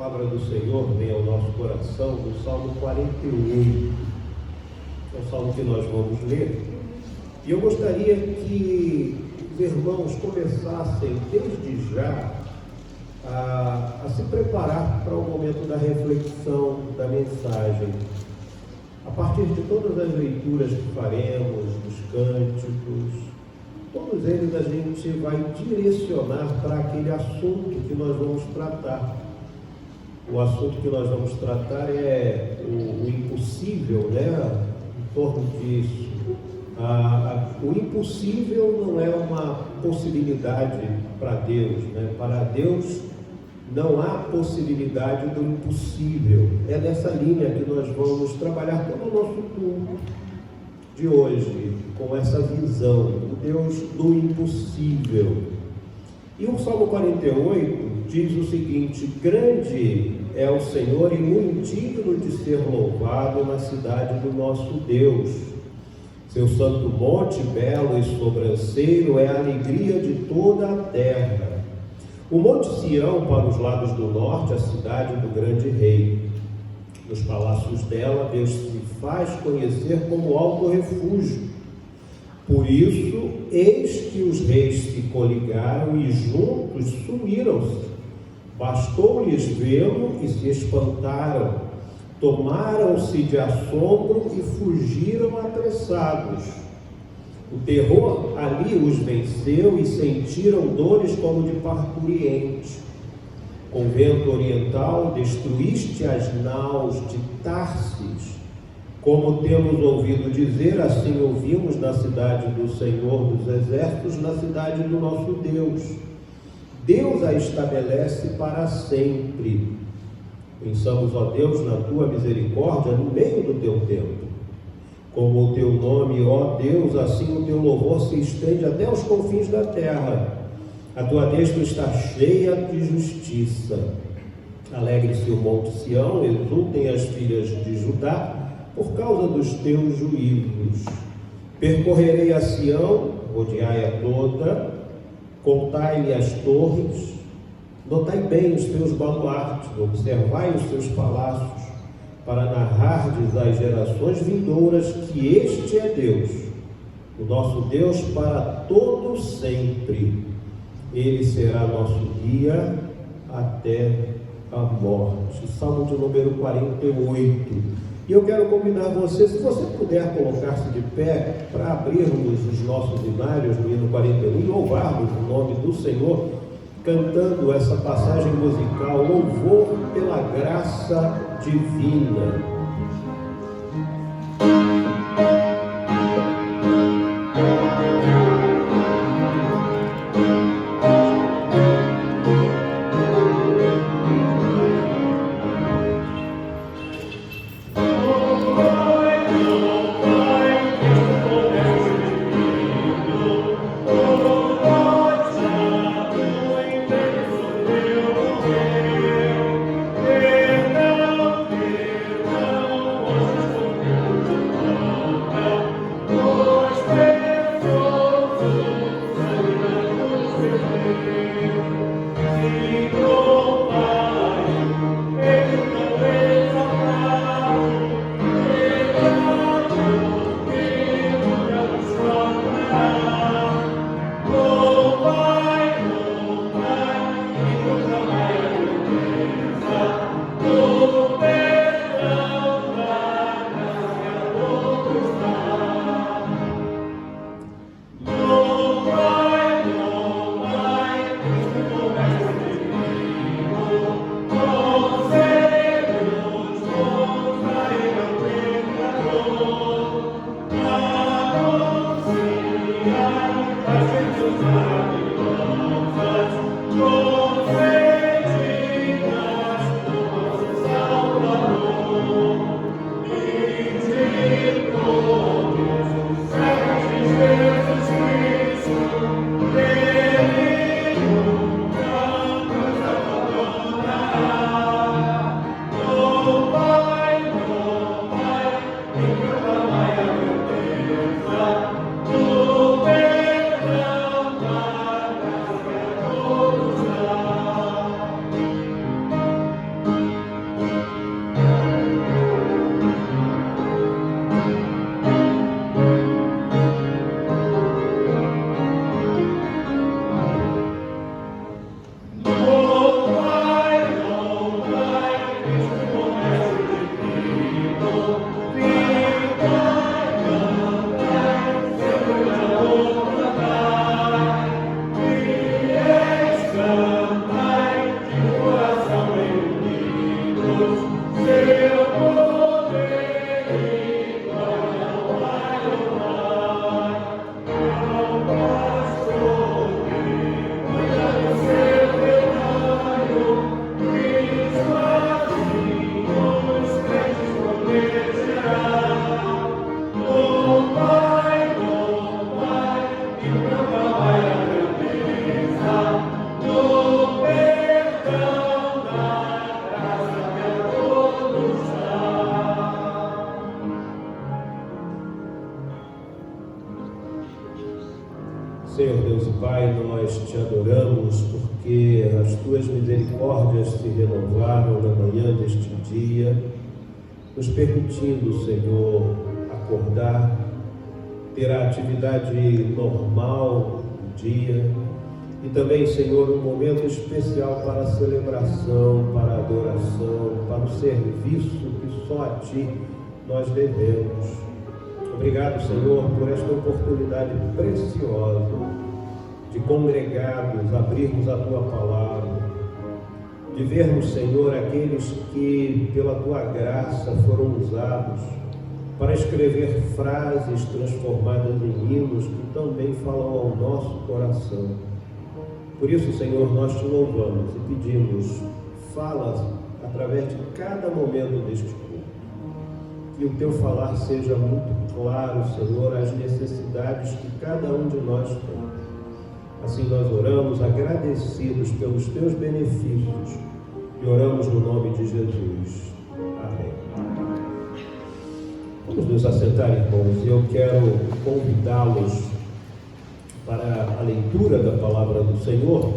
palavra do Senhor vem ao nosso coração do Salmo 48, é o salmo que nós vamos ler, e eu gostaria que os irmãos começassem desde já a se preparar para o momento da reflexão da mensagem. A partir de todas as leituras que faremos, dos cânticos, todos eles a gente vai direcionar para aquele assunto que nós vamos tratar. O assunto que nós vamos tratar é o impossível, né? Em torno disso. O impossível não é uma possibilidade para Deus, né? Para Deus não há possibilidade do impossível. É nessa linha que nós vamos trabalhar todo o nosso culto de hoje, com essa visão, o Deus do impossível. E o Salmo 48 diz o seguinte: grande é o Senhor e muito digno de ser louvado na cidade do nosso Deus. Seu santo monte belo e sobranceiro é a alegria de toda a terra. O monte Sião para os lados do norte, a cidade do grande rei. Nos palácios dela, Deus se faz conhecer como alto refúgio. Por isso, eis que os reis se coligaram e juntos sumiram-se. Bastou-lhes vê-lo e se espantaram. Tomaram-se de assombro e fugiram apressados. O terror ali os venceu e sentiram dores como de parturiente. Com vento oriental destruíste as naus de Tarsis. Como temos ouvido dizer, assim ouvimos na cidade do Senhor dos Exércitos, na cidade do nosso Deus. Deus a estabelece para sempre. Pensamos, ó Deus, na tua misericórdia no meio do teu tempo. Como o teu nome, ó Deus, assim o teu louvor se estende até os confins da terra. A tua destra está cheia de justiça. Alegre-se o monte Sião, exultem as filhas de Judá, por causa dos teus juízos. Percorrerei a Sião, rodeai-a toda, contai-lhe as torres, notai bem os teus baluartes, observai os teus palácios, para narrardes às gerações vindouras que este é Deus, o nosso Deus para todo sempre. Ele será nosso guia até a morte. Salmo de número 48. E eu quero convidar você, se você puder colocar-se de pé para abrirmos os nossos hinários no hino 41 e louvarmos o nome do Senhor, cantando essa passagem musical, louvor pela graça divina. Senhor Deus e Pai, nós te adoramos porque as tuas misericórdias se renovaram na manhã deste dia, nos permitindo, Senhor, acordar, ter a atividade normal do dia e também, Senhor, um momento especial para a celebração, para a adoração, para o serviço que só a Ti nós devemos. Obrigado, Senhor, por esta oportunidade preciosa de congregarmos, abrirmos a Tua Palavra, de vermos, Senhor, aqueles que, pela Tua graça, foram usados para escrever frases transformadas em hinos que também falam ao nosso coração. Por isso, Senhor, nós Te louvamos e pedimos, fala através de cada momento deste culto. Que o Teu falar seja muito claro, Senhor, às necessidades que cada um de nós tem. Assim nós oramos, agradecidos pelos Teus benefícios, e oramos no nome de Jesus. Amém. Vamos nos assentar, irmãos, e eu quero convidá-los para a leitura da Palavra do Senhor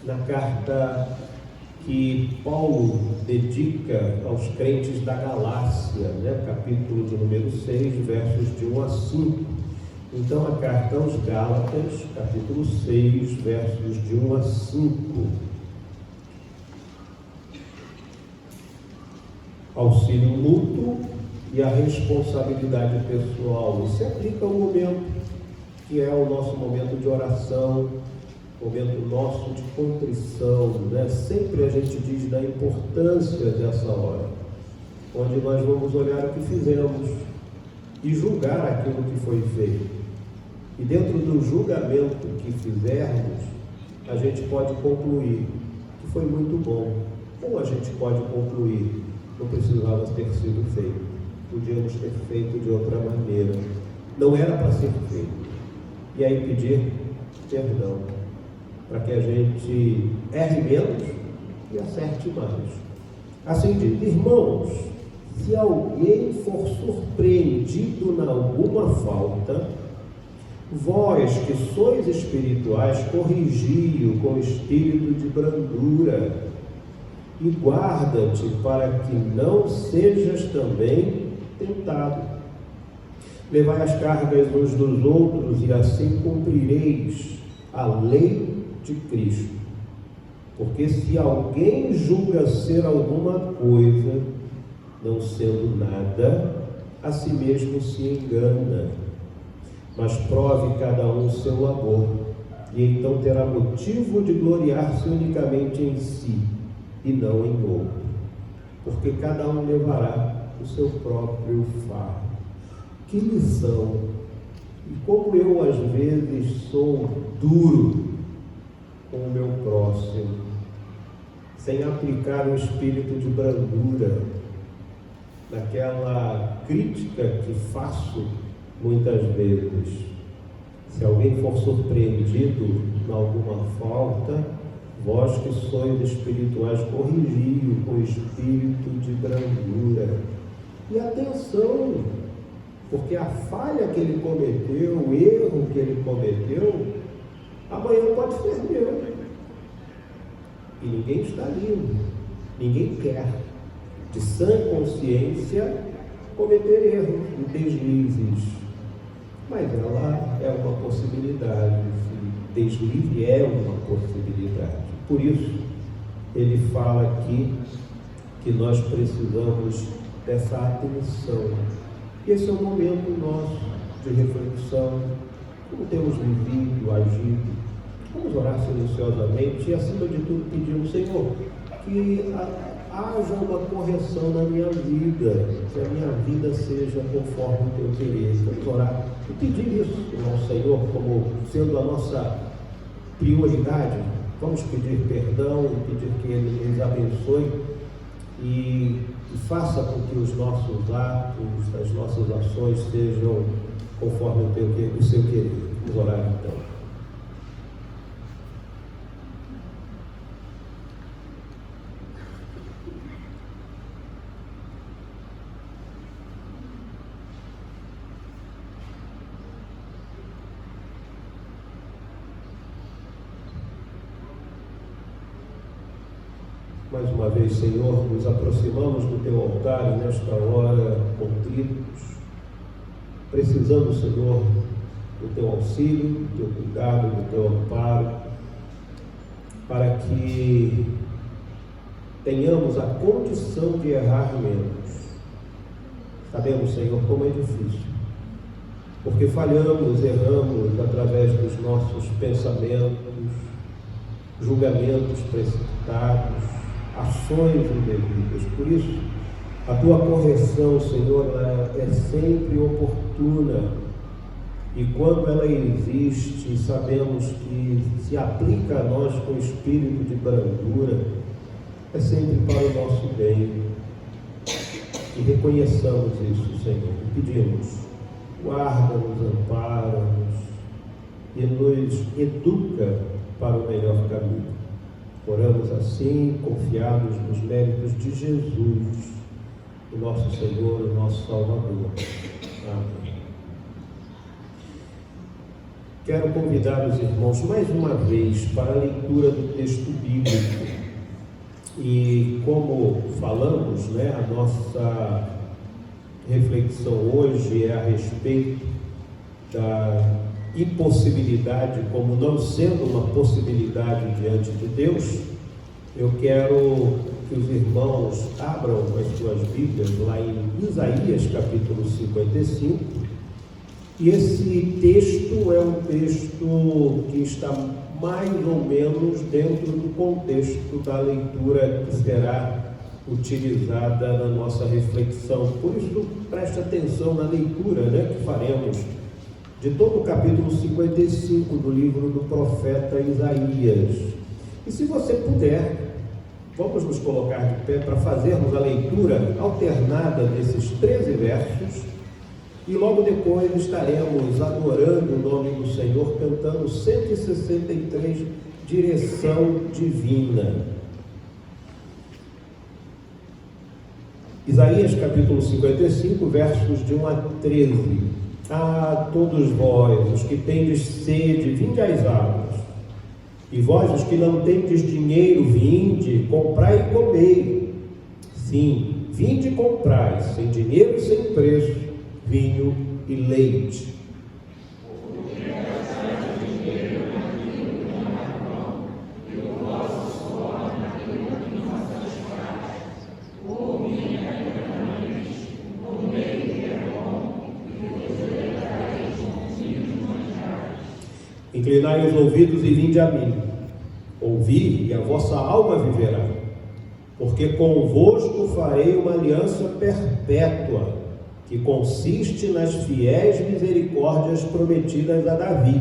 na carta que Paulo dedica aos crentes da Galácia, capítulo de número 6, versos de 1 a 5. Então, a carta aos Gálatas, capítulo 6, versos de 1 a 5. Auxílio mútuo e a responsabilidade pessoal. Isso se aplica ao momento que é o nosso momento de oração, momento nosso de contrição, Sempre a gente diz da importância dessa hora, onde nós vamos olhar o que fizemos e julgar aquilo que foi feito. E dentro do julgamento que fizermos, a gente pode concluir que foi muito bom, ou a gente pode concluir não precisava ter sido feito, podíamos ter feito de outra maneira, não era para ser feito. E aí pedir perdão, para que a gente erre menos e acerte mais. Assim diz: irmãos, se alguém for surpreendido em alguma falta, vós que sois espirituais, corrigi-o com espírito de brandura, e guarda-te para que não sejas também tentado. Levai as cargas uns dos outros, e assim cumprireis a lei de Cristo. Porque se alguém julga ser alguma coisa, não sendo nada, a si mesmo se engana. Mas prove cada um o seu labor, e então terá motivo de gloriar-se unicamente em si, e não em outro. Porque cada um levará o seu próprio fardo. Que lição! E como eu às vezes sou duro com o meu próximo, sem aplicar o espírito de brandura naquela crítica que faço muitas vezes. Se alguém for surpreendido em alguma falta, vós que sois espirituais, corrigi-o com espírito de brandura. E atenção, porque a falha que ele cometeu, o erro que ele cometeu, amanhã pode ser meu. E ninguém está livre, ninguém quer, de sã consciência, cometer erros e deslizes. Mas ela é uma possibilidade, deslize é uma possibilidade. Por isso, ele fala aqui que nós precisamos dessa atenção. E esse é um momento nosso de reflexão, como temos vivido, agido. Vamos orar silenciosamente e, acima de tudo, pedimos: Senhor, que haja uma correção na minha vida, que a minha vida seja conforme o Teu querer. Vamos orar e pedir isso ao Senhor como sendo a nossa prioridade. Vamos pedir perdão, pedir que Ele nos abençoe e faça com que os nossos atos, as nossas ações sejam conforme o Seu querer. Vamos orar então. Mais uma vez, Senhor, nos aproximamos do Teu altar nesta hora, contritos, precisando, Senhor, do Teu auxílio, do Teu cuidado, do Teu amparo, para que tenhamos a condição de errar menos. Sabemos, Senhor, como é difícil, porque falhamos, erramos através dos nossos pensamentos, julgamentos precipitados, ações indevidas. Por isso, a Tua correção, Senhor, ela é sempre oportuna, e quando ela existe, sabemos que se aplica a nós com espírito de brandura, é sempre para o nosso bem. E reconheçamos isso, Senhor, e pedimos: guarda-nos, ampara-nos e nos educa para o melhor caminho. Oramos assim, confiados nos méritos de Jesus, o nosso Senhor, o nosso Salvador. Amém. Quero convidar os irmãos mais uma vez para a leitura do texto bíblico. E como falamos, a nossa reflexão hoje é a respeito da impossibilidade, como não sendo uma possibilidade diante de Deus. Eu quero que os irmãos abram as suas Bíblias lá em Isaías capítulo 55, e esse texto é um texto que está mais ou menos dentro do contexto da leitura que será utilizada na nossa reflexão. Por isso, preste atenção na leitura que faremos de todo o capítulo 55 do livro do profeta Isaías. E se você puder, vamos nos colocar de pé para fazermos a leitura alternada desses 13 versos, e logo depois estaremos adorando o nome do Senhor, cantando 163, Direção Divina. Isaías capítulo 55, versos de 1 a 13. Ah, todos vós, os que tendes sede, vinde às águas. E vós, os que não tendes dinheiro, vinde, comprai e comei. Sim, vinde e comprai, sem dinheiro e sem preço, vinho e leite. Inclinai os ouvidos e vinde a mim. Ouvi, e a vossa alma viverá. Porque convosco farei uma aliança perpétua, que consiste nas fiéis misericórdias prometidas a Davi.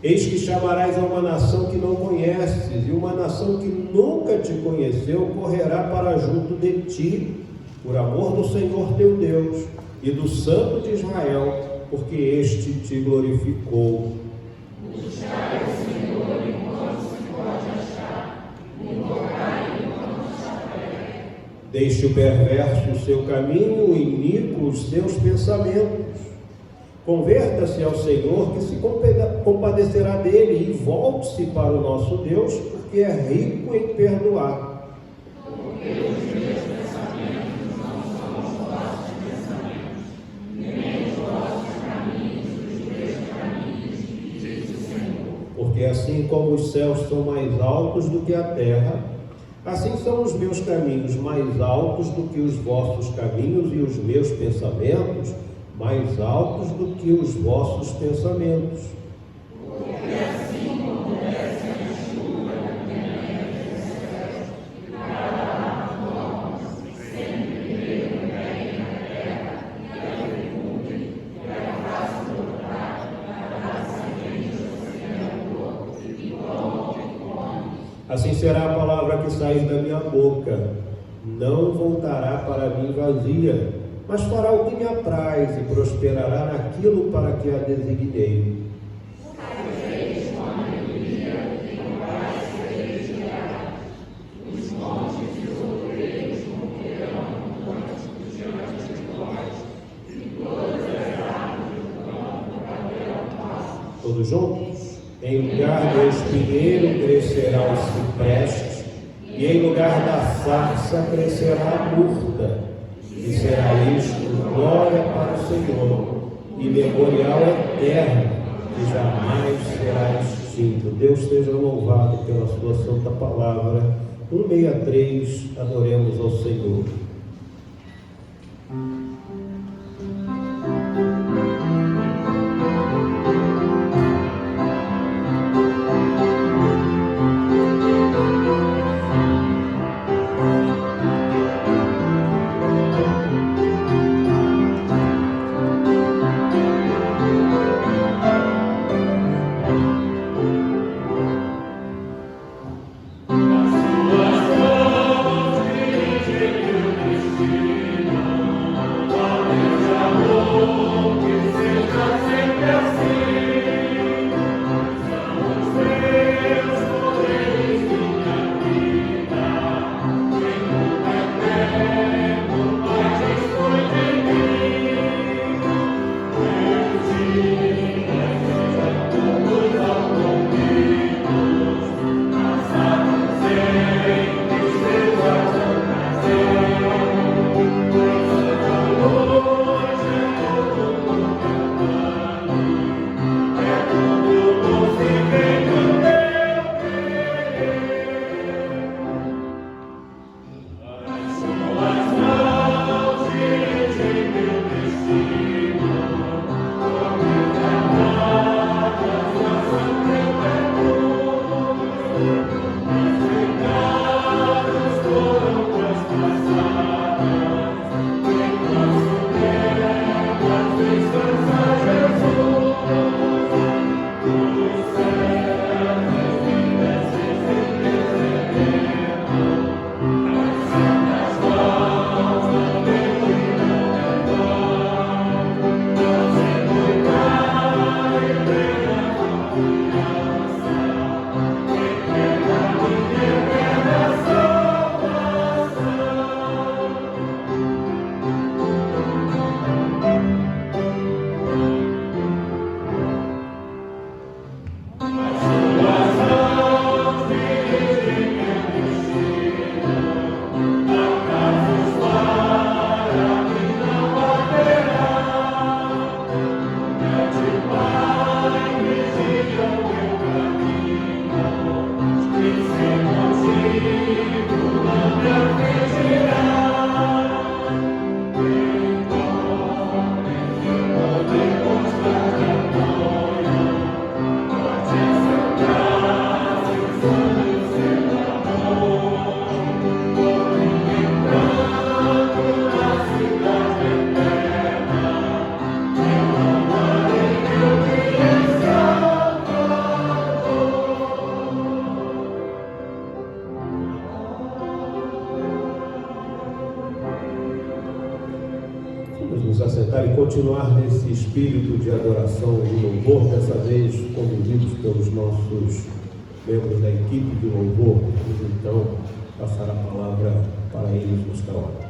Eis que chamarás a uma nação que não conheces, e uma nação que nunca te conheceu correrá para junto de ti, por amor do Senhor teu Deus e do Santo de Israel, porque este te glorificou. Buscai o Senhor enquanto se pode achar, invocai enquanto está perto. Deixe o perverso o seu caminho, o iníquo os seus pensamentos. Converta-se ao Senhor, que se compadecerá dele, e volte-se para o nosso Deus, porque é rico em perdoar. Porque os meus pensamentos não são os vossos pensamentos, nem os vossos caminhos os meus caminhos, diz o Senhor. Porque assim como os céus são mais altos do que a terra, assim são os meus caminhos mais altos do que os vossos caminhos, e os meus pensamentos mais altos do que os vossos pensamentos. Porque assim como desce a chuva da terra dos céus, e para a forma, sempre veio bem na terra, e a legume, e a faça brotar, para dar semente ao semeador, e pão que come. Assim será a palavra que sair da minha boca, não voltará para mim vazia, mas fará o que me apraz e prosperará naquilo para que a designei. Todos juntos? Em lugar do espinheiro crescerá o cipreste, e em lugar da sarça crescerá a murta, e será isto glória para o Senhor, e memorial eterno, que jamais será extinto. Deus seja louvado pela sua santa palavra. 163, adoremos ao Senhor. E continuar nesse espírito de adoração e louvor, dessa vez conduzidos pelos nossos membros da equipe de louvor. Vamos então passar a palavra para eles nesta hora.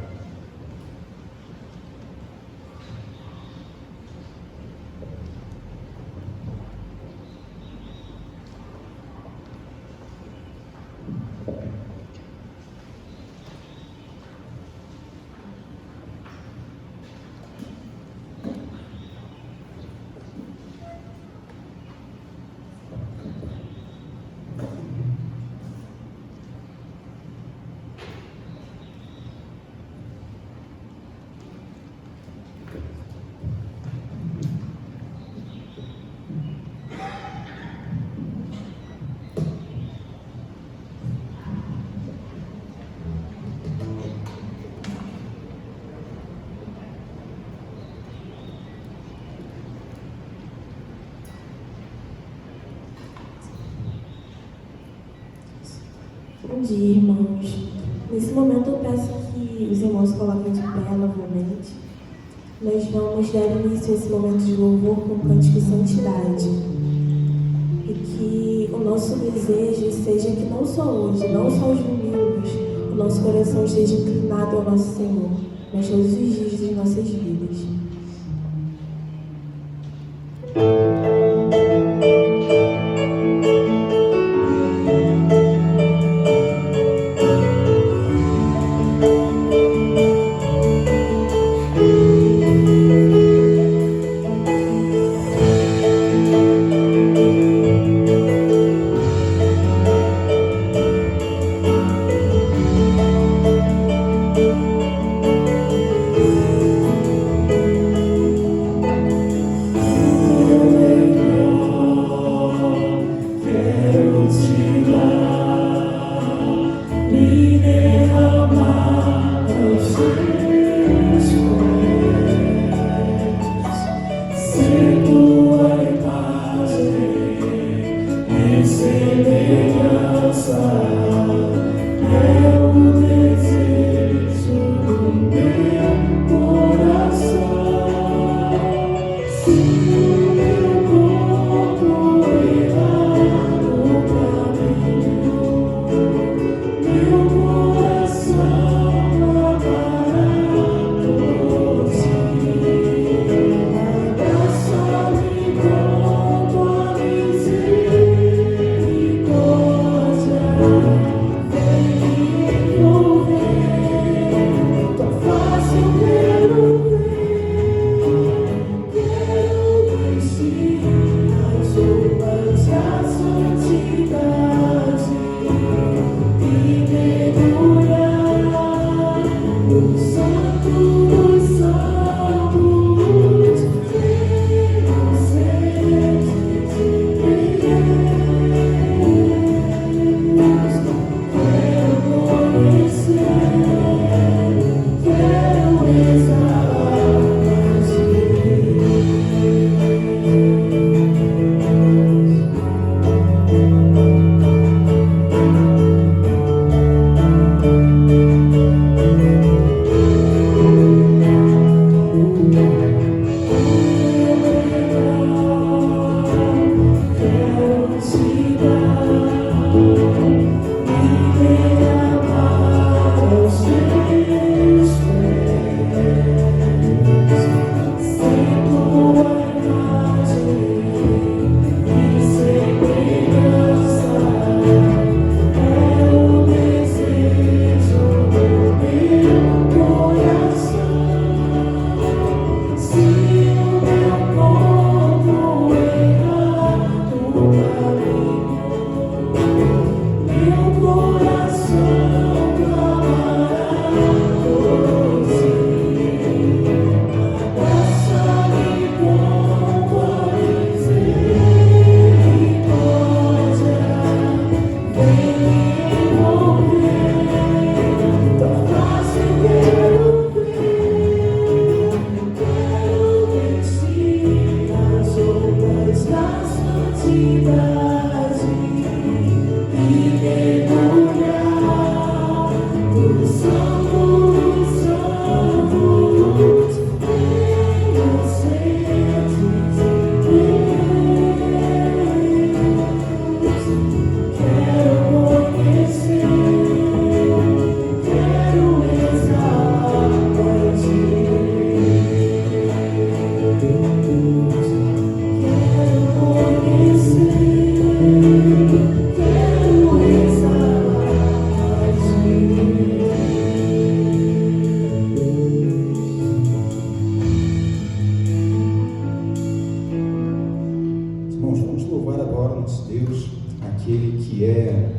Bom dia, irmãos. Nesse momento eu peço que os irmãos coloquem de pé novamente. Nós vamos dar início a esse momento de louvor com o cântico Santidade. E que o nosso desejo seja que não só hoje, não só os domingos, o nosso coração esteja inclinado ao nosso Senhor, mas todos os dias das nossas vidas. aquele que é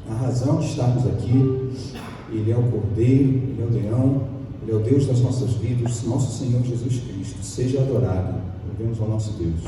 a razão de estarmos aqui. Ele é o Cordeiro, Ele é o Leão, Ele é o Deus das nossas vidas, nosso Senhor Jesus Cristo. Seja adorado. Louvemos ao nosso Deus.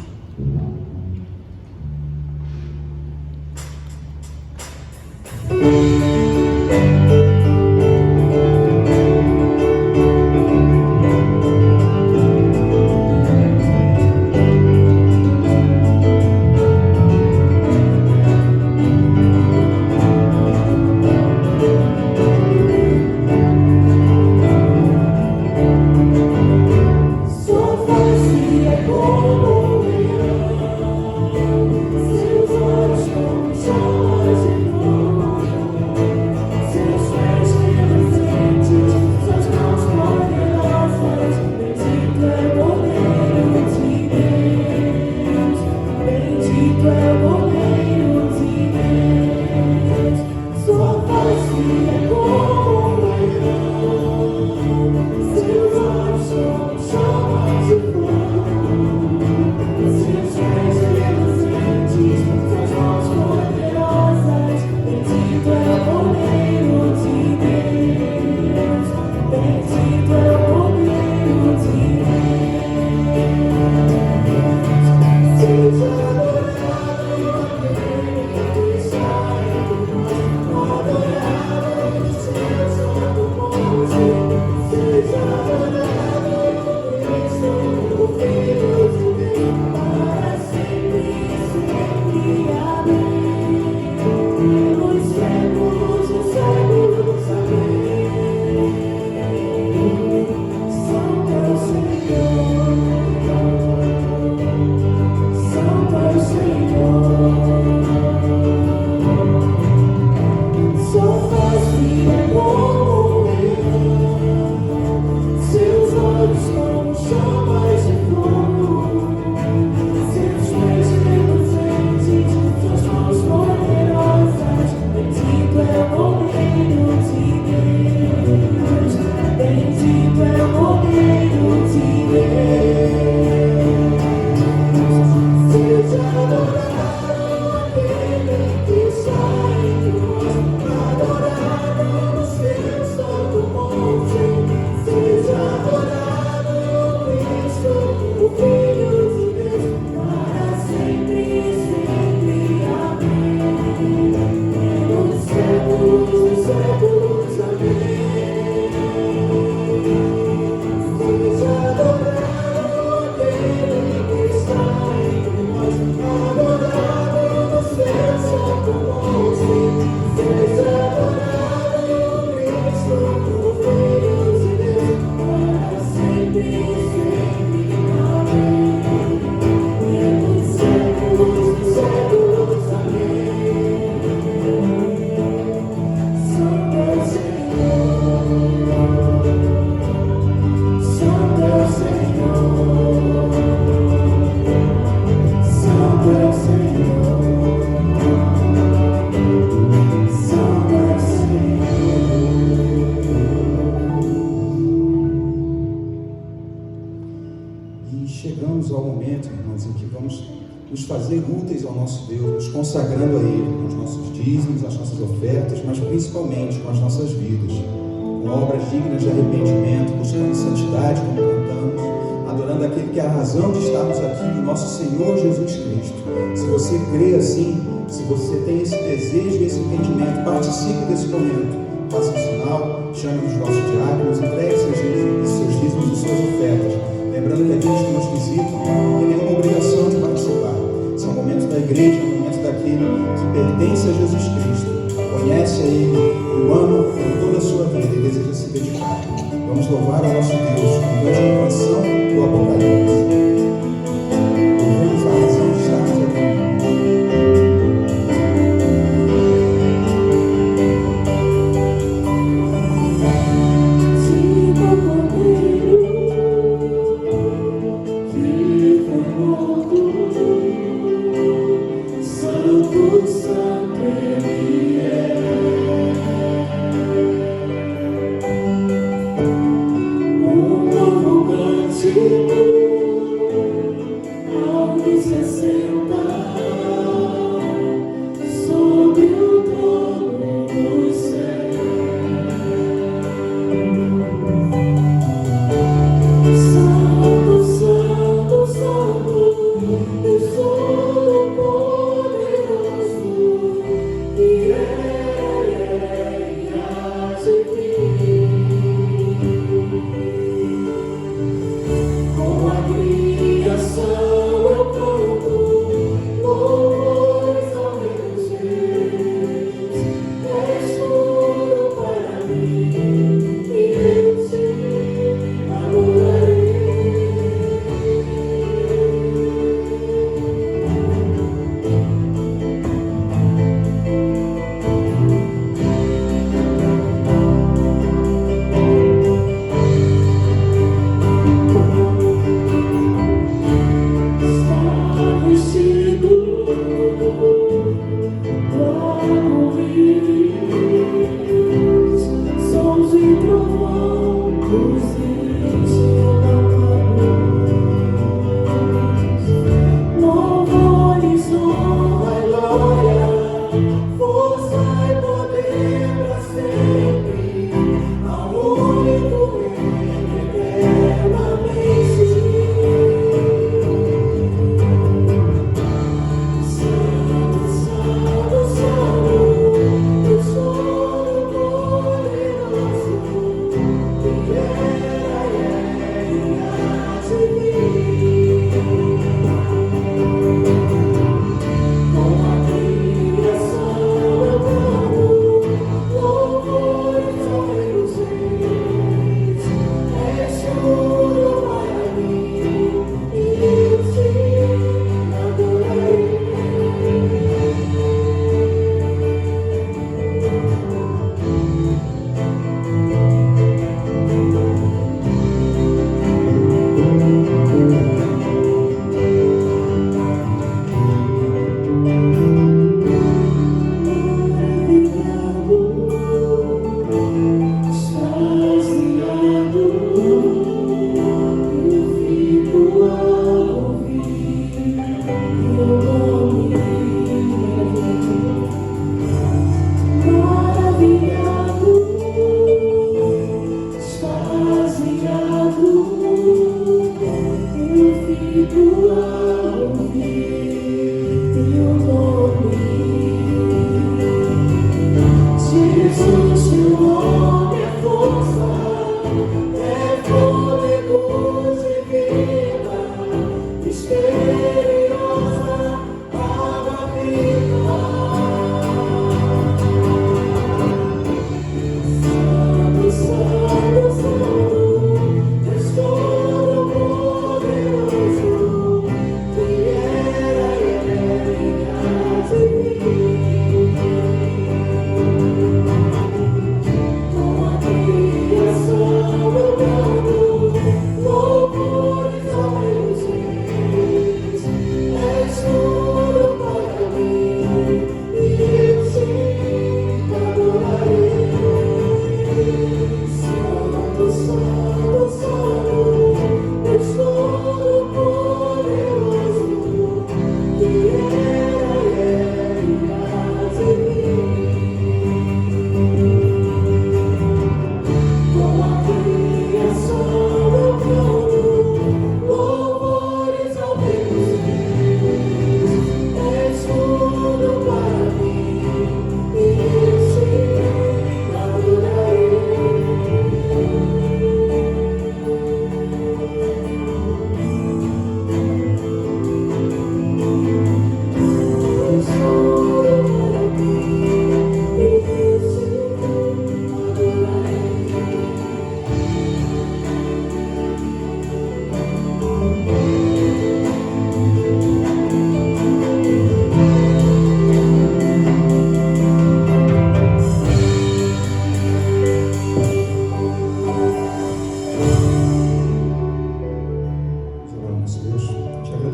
Nos fazer úteis ao nosso Deus, nos consagrando a Ele com os nossos dízimos, as nossas ofertas, mas principalmente com as nossas vidas, com obras dignas de arrependimento, buscando santidade, como cantamos, adorando aquele que é a razão de estarmos aqui, o nosso Senhor Jesus Cristo. Se você crê assim, se você tem esse desejo e esse entendimento, participe desse momento, faça um sinal, chame os nossos diáconos, entregue seus dízimos e suas ofertas, lembrando que aqueles que nos visitam não têm nenhuma obrigação de participar. São momentos da igreja, momentos daquele que pertence a Jesus Cristo, conhece a Ele, o ama com toda a sua vida e deseja se dedicar. Vamos louvar ao nosso Deus com a canção do Apocalipse. Louvemos a razão de estarmos aqui. Tipo Cordeiro,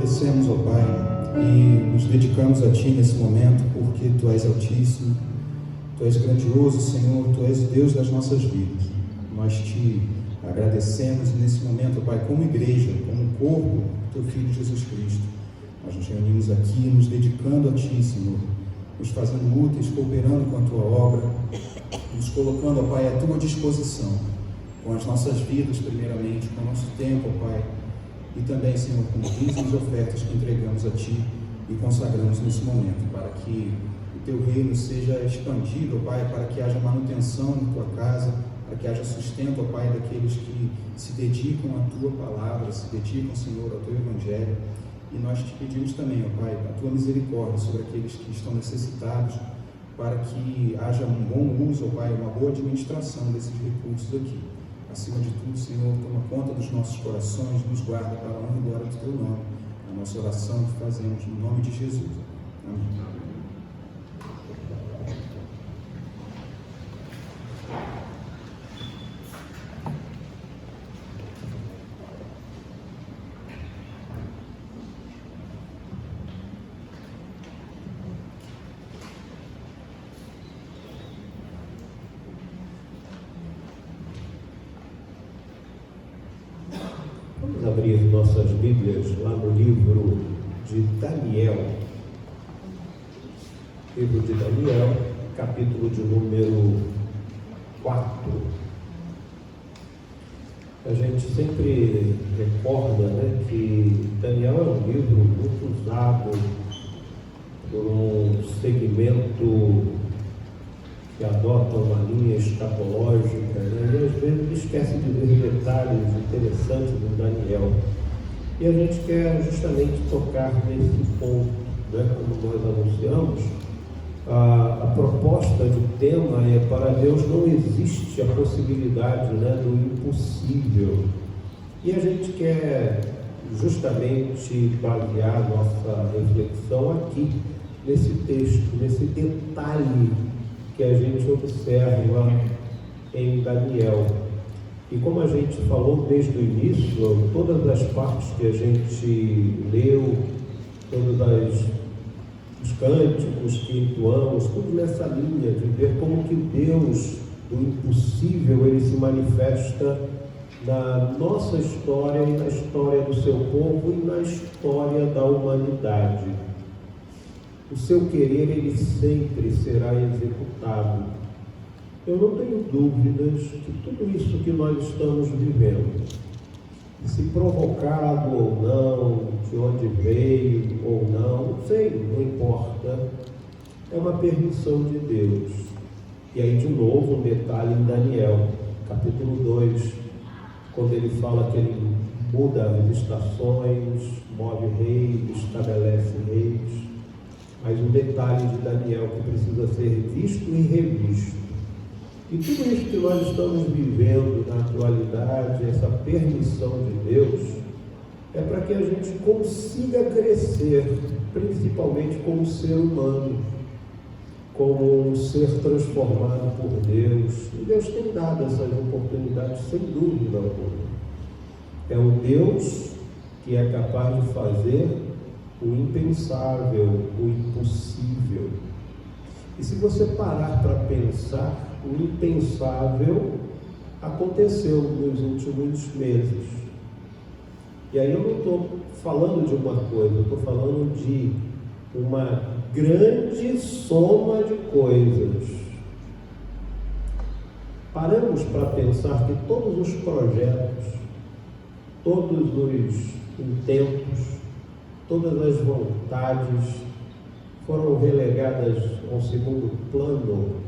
agradecemos, ó Pai, e nos dedicamos a Ti nesse momento, porque Tu és altíssimo, Tu és grandioso, Senhor, Tu és Deus das nossas vidas. Nós Te agradecemos e nesse momento, ó Pai, como igreja, como corpo do Teu Filho Jesus Cristo, nós nos reunimos aqui, nos dedicando a Ti, Senhor, nos fazendo úteis, cooperando com a Tua obra, nos colocando, ó Pai, à Tua disposição, com as nossas vidas, primeiramente, com o nosso tempo, ó Pai, e também, Senhor, com os dízimos e ofertas que entregamos a Ti e consagramos nesse momento, para que o Teu reino seja expandido, ó Pai, para que haja manutenção na Tua casa, para que haja sustento, ó Pai, daqueles que se dedicam à Tua palavra, se dedicam, Senhor, ao Teu Evangelho. E nós Te pedimos também, ó Pai, a Tua misericórdia sobre aqueles que estão necessitados, para que haja um bom uso, ó Pai, uma boa administração desses recursos aqui. Acima de tudo, Senhor, toma conta dos nossos corações, nos guarda para a honra e glória do Teu nome. A nossa oração que fazemos no nome de Jesus. Amém. Vamos abrir nossas Bíblias lá no livro de Daniel. Livro de Daniel, capítulo de número 4. A gente sempre recorda, né, que Daniel é um livro muito usado por um segmento que adota uma linha escatológica, né? E às vezes esquece de ver detalhes interessantes do Daniel. E a gente quer justamente tocar nesse ponto, né? Como nós anunciamos, a proposta do tema é: para Deus não existe a possibilidade, né, do impossível. E a gente quer justamente basear nossa reflexão aqui, nesse texto, nesse detalhe que a gente observa em Daniel. E como a gente falou desde o início, todas as partes que a gente leu, todos os cânticos que entoamos, tudo nessa linha de ver como que Deus do impossível, ele se manifesta na nossa história e na história do seu povo e na história da humanidade. O seu querer, ele sempre será executado. Eu não tenho dúvidas que tudo isso que nós estamos vivendo, se provocado ou não, de onde veio ou não sei, não importa, é uma permissão de Deus. E aí, de novo, um detalhe em Daniel, capítulo 2, quando ele fala que ele muda as estações, move reis, estabelece reis. Mas um detalhe de Daniel que precisa ser visto e revisto. E tudo isso que nós estamos vivendo na atualidade, essa permissão de Deus, é para que a gente consiga crescer, principalmente como ser humano, como um ser transformado por Deus. E Deus tem dado essas oportunidades sem dúvida alguma. É um Deus que é capaz de fazer o impensável, o impossível. E se você parar para pensar, o impensável aconteceu nos últimos meses. E aí eu não estou falando de uma coisa, eu estou falando de uma grande soma de coisas. Paramos para pensar que todos os projetos, todos os intentos, todas as vontades foram relegadas ao segundo plano.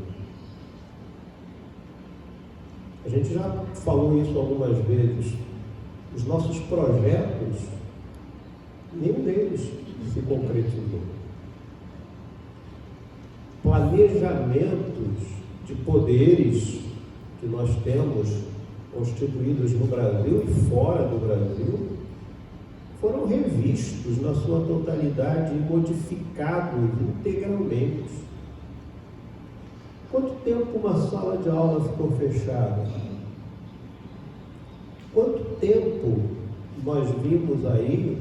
A gente já falou isso algumas vezes. Os nossos projetos, nenhum deles se concretizou. Planejamentos de poderes que nós temos constituídos no Brasil e fora do Brasil foram revistos na sua totalidade e modificados integralmente. Quanto tempo uma sala de aula ficou fechada? Quanto tempo nós vimos aí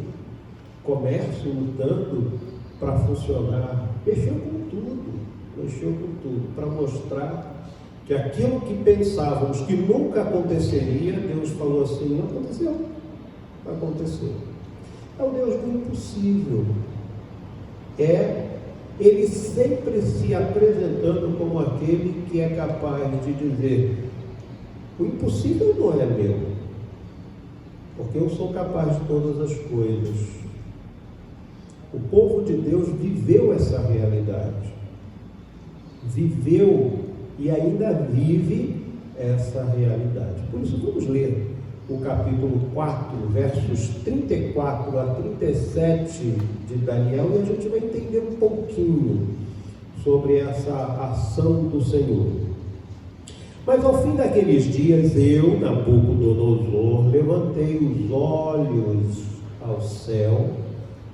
comércio lutando para funcionar. Mexeu com tudo, para mostrar que aquilo que pensávamos que nunca aconteceria, Deus falou assim: não aconteceu, aconteceu. É o Deus do impossível. Ele sempre se apresentando como aquele que é capaz de dizer: o impossível não é meu, porque eu sou capaz de todas as coisas. O povo de Deus viveu essa realidade, viveu e ainda vive essa realidade. Por isso vamos ler o capítulo 4, versos 34 a 37 de Daniel, e a gente vai entender um pouquinho sobre essa ação do Senhor. Mas ao fim daqueles dias, eu, Nabucodonosor, levantei os olhos ao céu,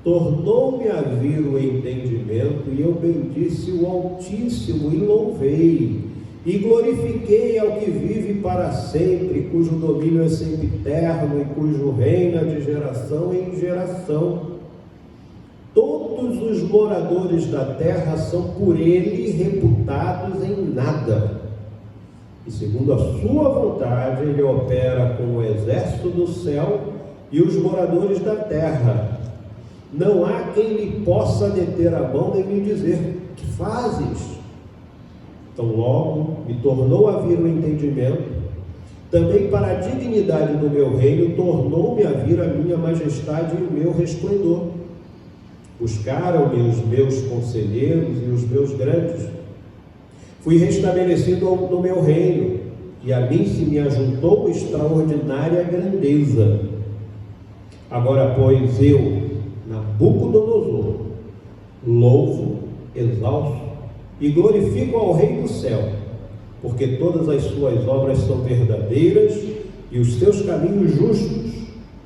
tornou-me a vir o entendimento, e eu bendisse o Altíssimo e louvei, e glorifiquei ao que vive para sempre, cujo domínio é sempiterno e cujo reino é de geração em geração. Todos os moradores da terra são por ele reputados em nada, e segundo a sua vontade ele opera com o exército do céu e os moradores da terra. Não há quem lhe possa deter a mão nem lhe dizer: que fazes? Então logo me tornou a vir o entendimento, também para a dignidade do meu reino tornou-me a vir a minha majestade e o meu resplendor. Buscaram-me os meus conselheiros e os meus grandes. Fui restabelecido no meu reino, e a mim se me ajuntou extraordinária grandeza. Agora, pois, eu, Nabucodonosor, louvo, exalço e glorifico ao Rei do céu, porque todas as suas obras são verdadeiras e os seus caminhos justos,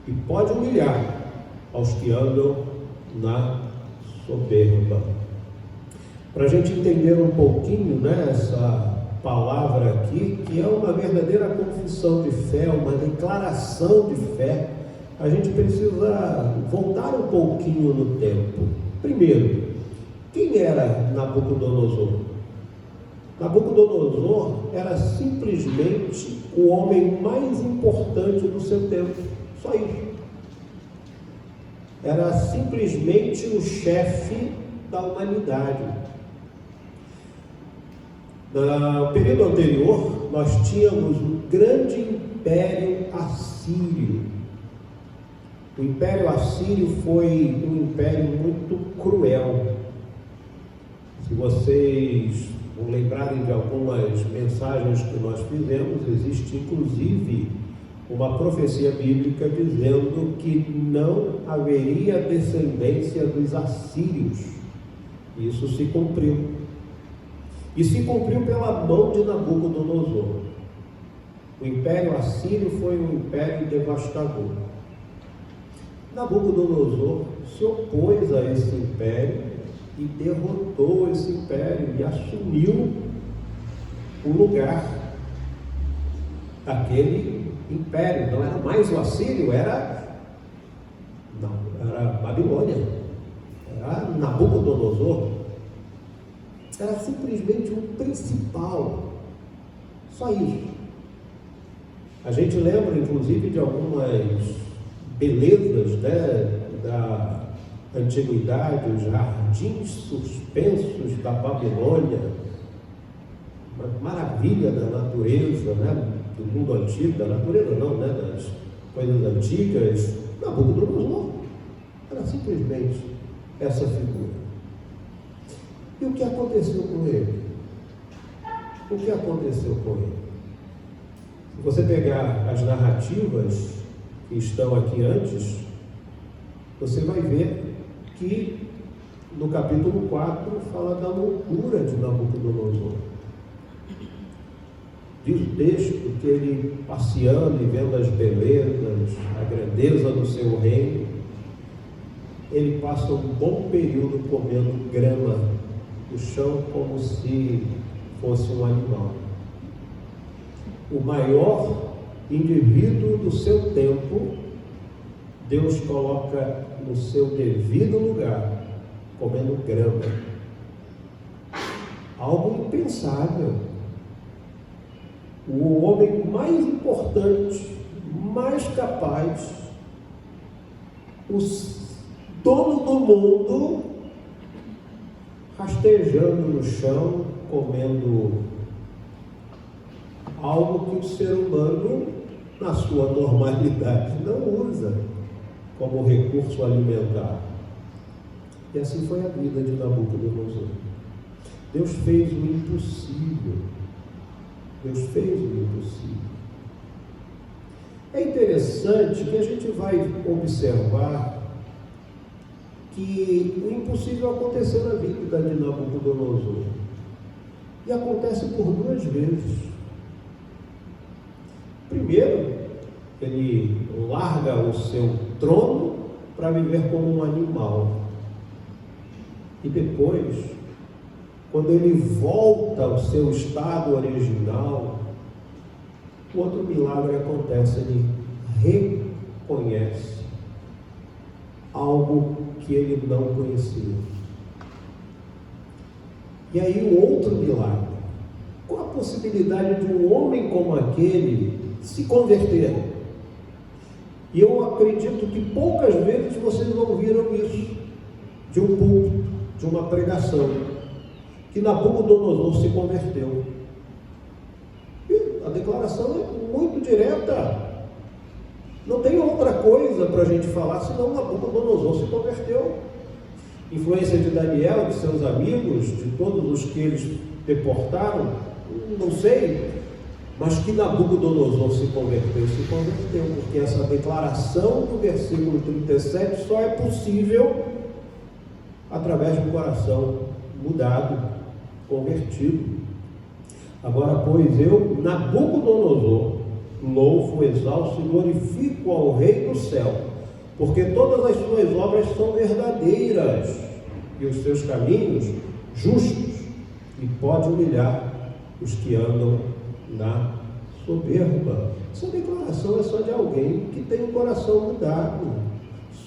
e pode humilhar aos que andam na soberba. Para a gente entender um pouquinho, essa palavra aqui, que é uma verdadeira confissão de fé, uma declaração de fé, a gente precisa voltar um pouquinho no tempo. Primeiro, quem era Nabucodonosor? Nabucodonosor era simplesmente o homem mais importante do seu tempo, só isso. Era simplesmente o chefe da humanidade. No período anterior, nós tínhamos um grande império assírio. O império assírio foi um império muito cruel. Se vocês vão lembrarem de algumas mensagens que nós fizemos, existe inclusive uma profecia bíblica dizendo que não haveria descendência dos assírios. Isso se cumpriu. E se cumpriu pela mão de Nabucodonosor. O império assírio foi um império devastador. Nabucodonosor se opôs a esse império e derrotou esse império e assumiu o lugar daquele império. Não era mais o assírio, era Babilônia, era Nabucodonosor. Era simplesmente o principal, só isso. A gente lembra inclusive de algumas belezas da antiguidade, os jardins suspensos da Babilônia, uma maravilha da natureza, do mundo antigo, da natureza não, das coisas antigas. Nabucodonosor era simplesmente essa figura. E o que aconteceu com ele? O que aconteceu com ele? Se você pegar as narrativas que estão aqui antes, você vai ver que no capítulo 4 fala da loucura de Nabucodonosor. Diz o texto que ele, passeando e vendo as belezas, a grandeza do seu reino, ele passa um bom período comendo grama no chão como se fosse um animal. O maior indivíduo do seu tempo Deus coloca no seu devido lugar, comendo grama. Algo impensável. O homem mais importante, mais capaz, o dono do mundo, rastejando no chão, comendo algo que o ser humano, na sua normalidade, não usa como recurso alimentar. E assim foi a vida de Nabucodonosor. Deus fez o impossível. Deus fez o impossível. É interessante que a gente vai observar que o impossível aconteceu na vida de Nabucodonosor. E acontece por duas vezes. Primeiro, ele larga o seu trono para viver como um animal. E depois, quando ele volta ao seu estado original, o outro milagre acontece, ele reconhece algo que ele não conhecia. E aí o outro milagre, qual a possibilidade de um homem como aquele se converter? E eu acredito que poucas vezes vocês ouviram isso de um púlpito, de uma pregação, que Nabucodonosor se converteu. E a declaração é muito direta. Não tem outra coisa para a gente falar senão Nabucodonosor se converteu. Influência de Daniel, de seus amigos, de todos os que eles deportaram, não sei, mas que Nabucodonosor se converteu, porque essa declaração do versículo 37 só é possível através de um coração mudado, convertido. Agora, pois eu, Nabucodonosor, louvo, exalto e glorifico ao Rei do céu, porque todas as suas obras são verdadeiras e os seus caminhos justos, e pode humilhar os que andam na soberba. Essa declaração é só de alguém que tem um coração mudado.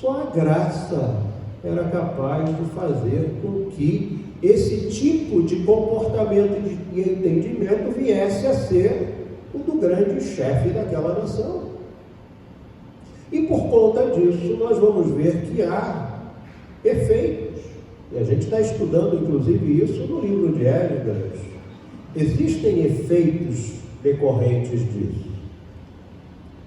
Só a graça era capaz de fazer com que esse tipo de comportamento e entendimento viesse a ser o do grande chefe daquela nação. E por conta disso, nós vamos ver que há efeitos. E a gente está estudando, inclusive, isso no livro de Esdras. Existem efeitos decorrentes disso.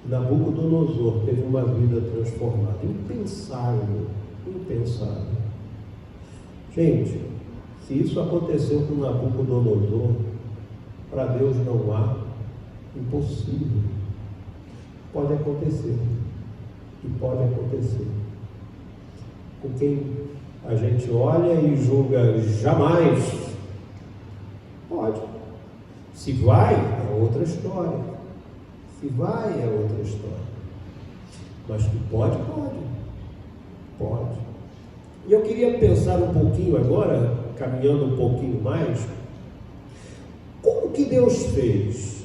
Nabucodonosor teve uma vida transformada. Impensável. Impensável. Gente, se isso aconteceu com Nabucodonosor, para Deus não há impossível. Pode acontecer. E pode acontecer. Com quem a gente olha e julga jamais, pode. Se vai, é outra história. Se vai, é outra história. Mas que pode, pode. Pode. E eu queria pensar um pouquinho agora, caminhando um pouquinho mais, como que Deus fez?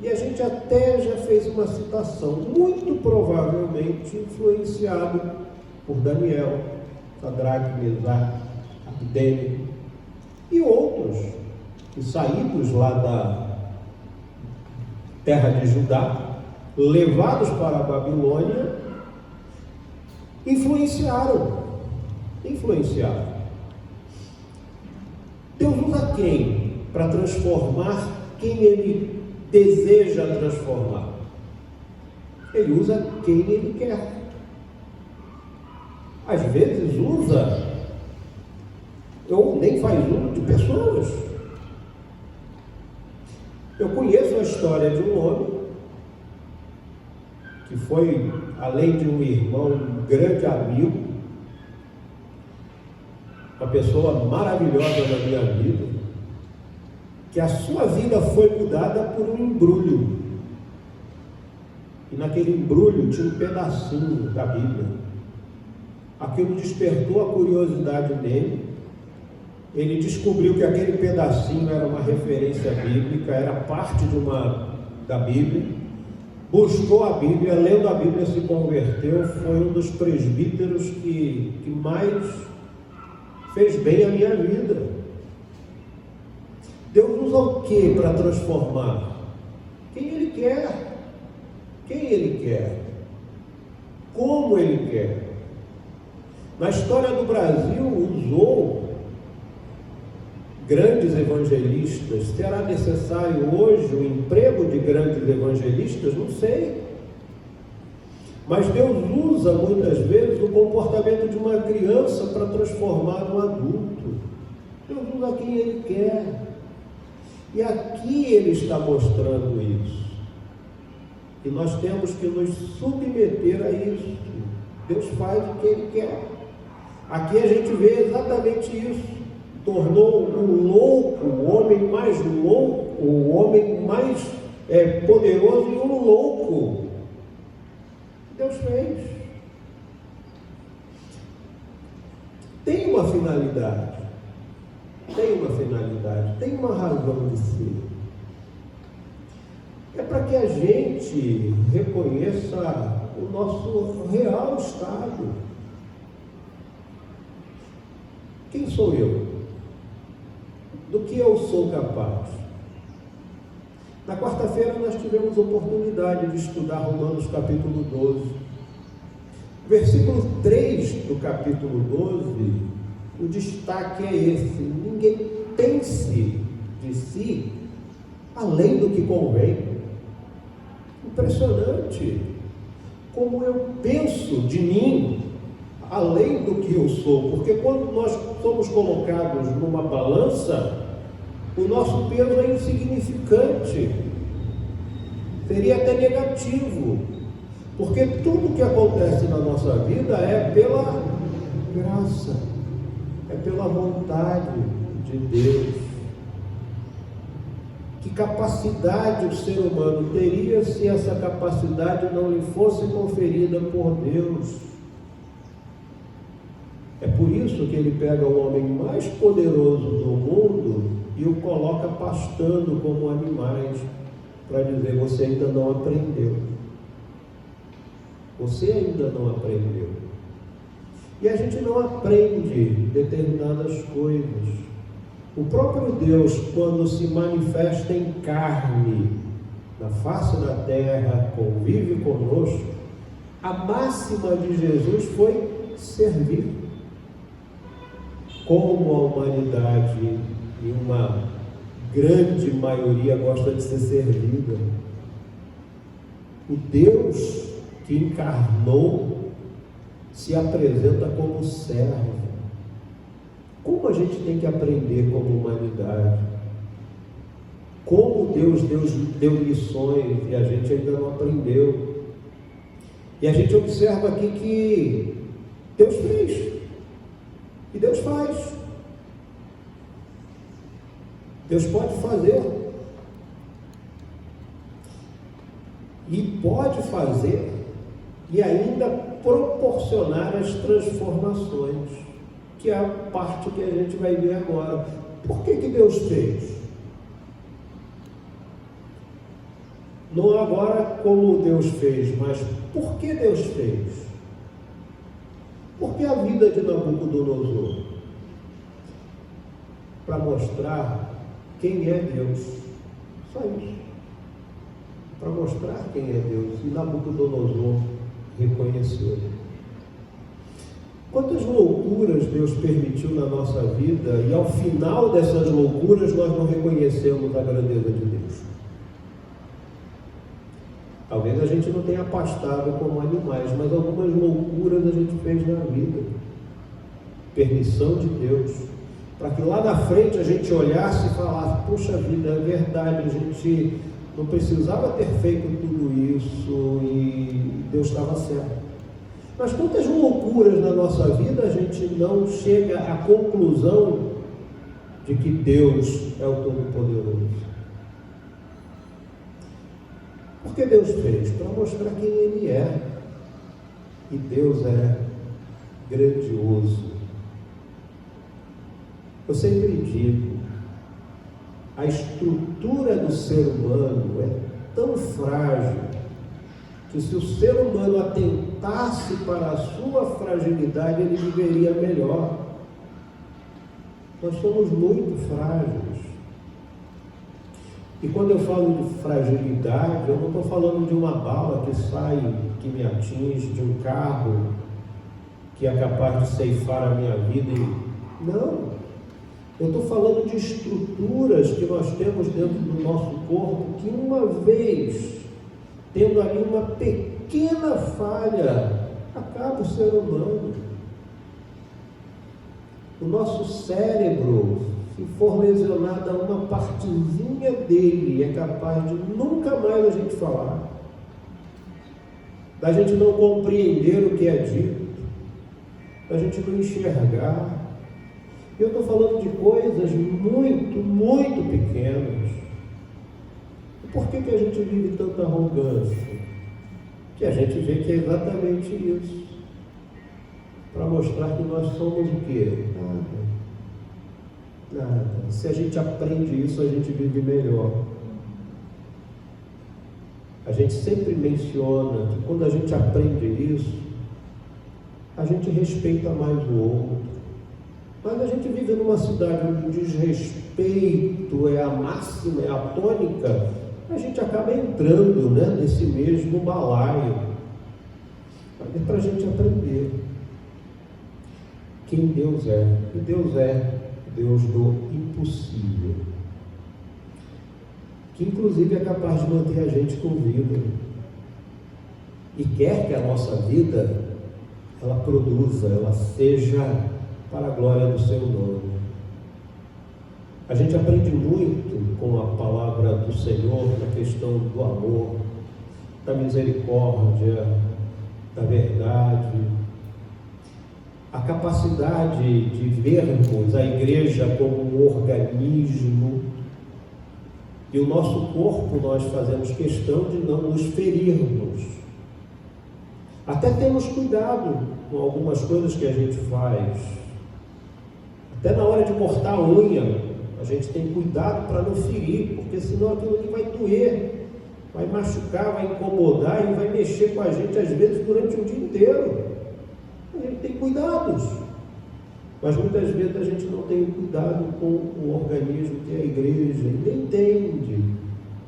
E a gente até já fez uma citação, muito provavelmente influenciado por Daniel, Sadraque, Mesaque, Abdênego e outros que, saídos lá da terra de Judá, levados para a Babilônia, influenciaram. Deus usa quem para transformar quem Ele deseja transformar? Ele usa quem Ele quer. Às vezes usa, ou nem faz uso de pessoas. Eu conheço a história de um homem que foi, além de um irmão, um grande amigo, uma pessoa maravilhosa na minha vida, que a sua vida foi mudada por um embrulho. E naquele embrulho tinha um pedacinho da Bíblia. Aquilo despertou a curiosidade dele. Ele descobriu que aquele pedacinho era uma referência bíblica, era parte da Bíblia. buscou a Bíblia, lendo a Bíblia se converteu, foi um dos presbíteros que mais fez bem a minha vida. Deus usa o que para transformar? Quem Ele quer. Quem Ele quer. Como Ele quer. Na história do Brasil, usou grandes evangelistas. Será necessário hoje o emprego de grandes evangelistas? Não sei. Mas Deus usa muitas vezes o comportamento de uma criança para transformar um adulto. Deus usa quem Ele quer. E aqui Ele está mostrando isso. E nós temos que nos submeter a isso. Deus faz o que Ele quer. Aqui a gente vê exatamente isso. Tornou o louco, o homem mais louco, o homem mais poderoso e um louco. Deus fez. Tem uma finalidade. Tem uma razão de ser. É para que a gente reconheça o nosso real estado. Quem sou eu? Do que eu sou capaz? Na quarta-feira nós tivemos oportunidade de estudar Romanos capítulo 12. Versículo 3 do capítulo 12, o destaque é esse: ninguém pense de si além do que convém. Impressionante como eu penso de mim além do que eu sou, porque quando nós somos colocados numa balança, o nosso peso é insignificante, seria até negativo, porque tudo que acontece na nossa vida é pela graça, é pela vontade de Deus. Que capacidade o ser humano teria se essa capacidade não lhe fosse conferida por Deus? É por isso que Ele pega o homem mais poderoso do mundo e o coloca pastando como animais, para dizer: você ainda não aprendeu. Você ainda não aprendeu. E a gente não aprende determinadas coisas. O próprio Deus, quando se manifesta em carne, na face da terra, convive conosco, a máxima de Jesus foi servir. Como a humanidade, em uma grande maioria, gosta de ser servida. O Deus que encarnou se apresenta como servo. Como a gente tem que aprender como humanidade? Como Deus deu lições e a gente ainda não aprendeu? E a gente observa aqui que Deus fez. E Deus faz. Deus pode fazer. E pode fazer e ainda proporcionar as transformações, que é a parte que a gente vai ver agora. Por que Deus fez? Não agora como Deus fez, mas por que Deus fez? Porque a vida de Nabucodonosor, para mostrar quem é Deus, só isso, para mostrar quem é Deus, e Nabucodonosor reconheceu. Quantas loucuras Deus permitiu na nossa vida, e ao final dessas loucuras nós não reconhecemos a grandeza de Deus. Talvez a gente não tenha pastado como animais, mas algumas loucuras a gente fez na vida. Permissão de Deus, para que lá na frente a gente olhasse e falasse: puxa vida, é verdade, a gente não precisava ter feito tudo isso e Deus estava certo. Mas quantas loucuras na nossa vida a gente não chega à conclusão de que Deus é o Todo-Poderoso? Porque Deus fez para mostrar quem Ele é. E Deus é grandioso. Eu sempre digo, a estrutura do ser humano é tão frágil que se o ser humano atentasse para a sua fragilidade, ele viveria melhor. Nós somos muito frágeis. E quando eu falo de fragilidade, eu não estou falando de uma bala que sai, que me atinge, de um carro que é capaz de ceifar a minha vida. Não. Eu estou falando de estruturas que nós temos dentro do nosso corpo, que uma vez, tendo ali uma pequena falha, acaba o ser humano. O nosso cérebro, se for lesionada uma partezinha dele, é capaz de nunca mais a gente falar, da gente não compreender o que é dito, da gente não enxergar. Eu estou falando de coisas muito, muito pequenas. E por que a gente vive tanta arrogância? Que a gente vê que é exatamente isso. Para mostrar que nós somos o quê? Nada. Se a gente aprende isso, a gente vive melhor. A gente sempre menciona que quando a gente aprende isso, a gente respeita mais o outro. Mas a gente vive numa cidade onde o desrespeito é a máxima, é a tônica, a gente acaba entrando, né, nesse mesmo balaio. É para a gente aprender quem Deus é. E Deus é Deus do impossível, que inclusive é capaz de manter a gente com vida e quer que a nossa vida ela produza, ela seja para a glória do seu nome. A gente aprende muito com a palavra do Senhor na questão do amor, da misericórdia, da verdade, a capacidade de vermos a igreja como um organismo, e o nosso corpo nós fazemos questão de não nos ferirmos. Até temos cuidado com algumas coisas que a gente faz. Até na hora de cortar a unha, a gente tem cuidado para não ferir, porque senão aquilo ali vai doer, vai machucar, vai incomodar e vai mexer com a gente às vezes durante o dia inteiro. A gente tem cuidados, mas muitas vezes a gente não tem cuidado com o organismo que é a igreja, e nem entende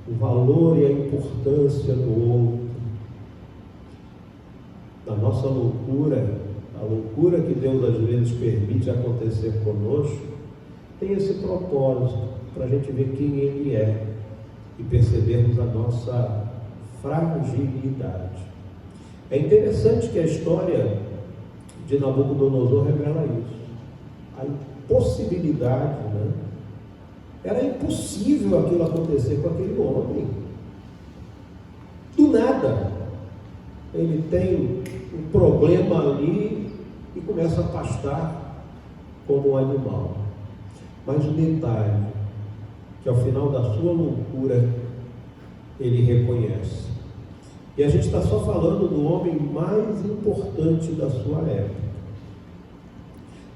o valor e a importância do outro. Da nossa loucura, a loucura que Deus às vezes permite acontecer conosco, tem esse propósito, para a gente ver quem Ele é e percebermos a nossa fragilidade. É interessante que a história de Nabucodonosor revela isso. A impossibilidade, né? Era impossível aquilo acontecer com aquele homem. Do nada, ele tem um problema ali e começa a pastar como um animal. Mas o detalhe, que ao final da sua loucura, ele reconhece. E a gente está só falando do homem mais importante da sua época.